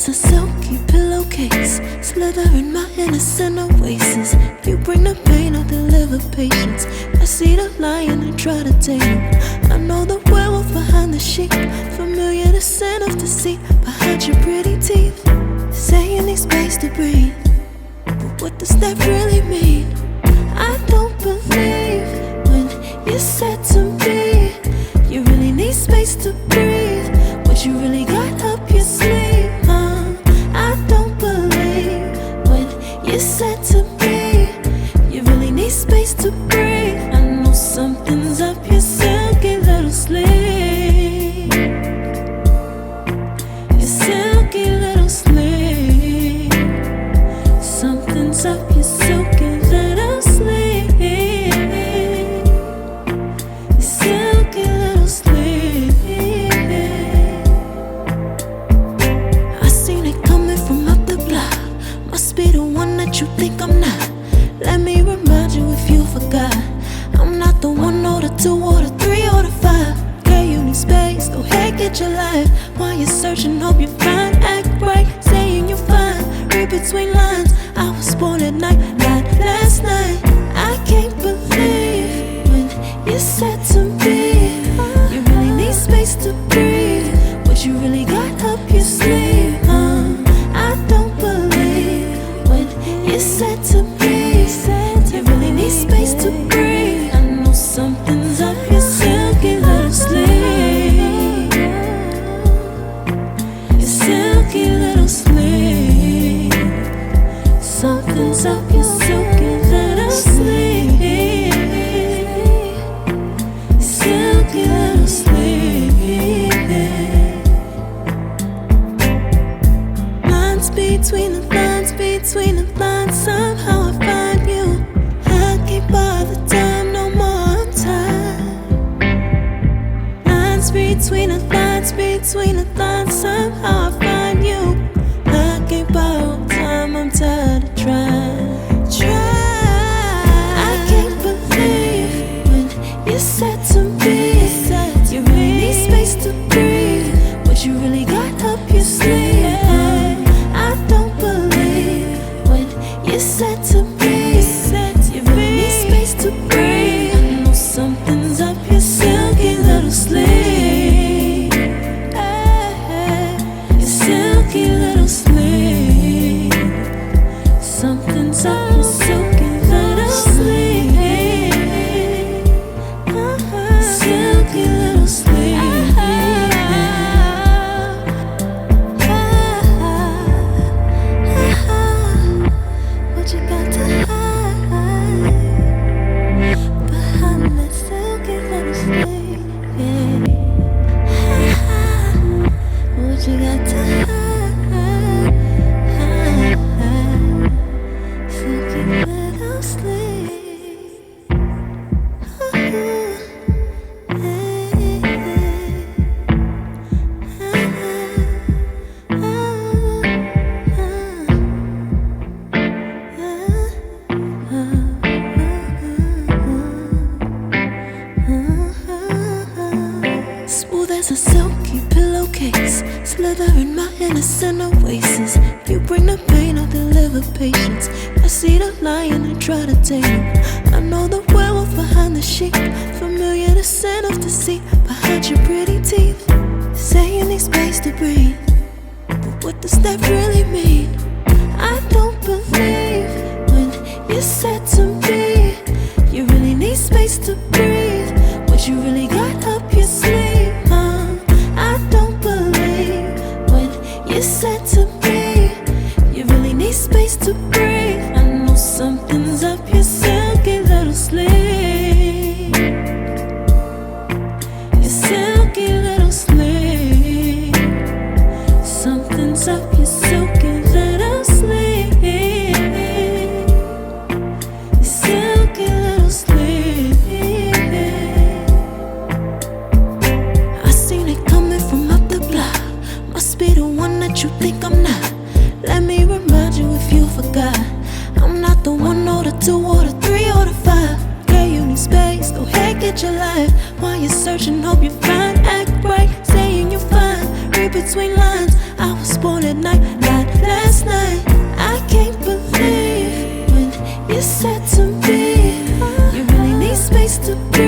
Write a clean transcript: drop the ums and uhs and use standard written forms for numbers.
there's a silky pillowcase, slither in my innocent oasis. You bring the pain, I'll deliver patience. I see the lion and try to tame him. I know the werewolf behind the sheep, familiar the scent of deceit behind your pretty teeth. Say you need space to breathe, but what does that really mean? I don't believe when you said to me you really need space to breathe. What you really got up your sleeve, I don't believe when you said to me you really need space to breathe. I know something's up your silky little sleeve, your silky little sleeve. Something's up your silky little sleeve, your silky little sleeve. I seen it coming from up the block. Must be the one that you think I'm not. Let me remind you if you forgot, I'm not the 1 or the 2 or the 3 or the 5. Girl, you need space, go ahead, get your life. While you're searching, hope you find, act right, saying you're fine. Read between lines, I was born at night, not last night. I can't believe when you said to me you really need space to breathe. What you really got up your sleeve, I don't believe when you said to me you really need space to breathe. I know something's up your silky little sleeve, your silky little sleeve. Something's up your silky little sleeve, your silky little sleeve. Lines between the lines, between the lines, somehow I find you. I can't bother time no more, I'm tired. Lines between the lines, between the lines, somehow I find you. I can't borrow time, I'm tired of trying. I can't believe when you said to me you really need space to breathe. What you really got up your sleeve, I don't believe when you said to me you really need space to breathe. I know something's up your silky little sleeve, your silky little sleeve. Something's up your silky little sleeve, silky little sleeve. What you got to hide behind that silky little sleeve? What you got to hide, silky little sleeve. Smooth as a silky pillowcase, slither in my innocent oasis. You bring the pain, I'll deliver patience. I see the lion and try to tame him. I know the werewolf behind the sheep, familiar the scent of deceit behind your pretty teeth. Say you need space to breathe, but what does that really mean? I don't believe when you said to me you really need space to breathe. What you really got up your sleeve, I don't believe when you said to me you really need space to breathe. I know something's up your silky little sleeve, your silky little sleeve. Something's up your silky little sleeve, your silky little sleeve. I seen it coming from up the block. Must be the one that you think I'm not. Let me remind you if you forgot, I'm not the 1 or the 2 or the 3 or the 5. Girl, you need space, go ahead, get your life. While you're searching, hope you find, act right, saying you're fine. read between lines. I was born at night, not last night. I can't believe when you said to me, you really need space to breathe.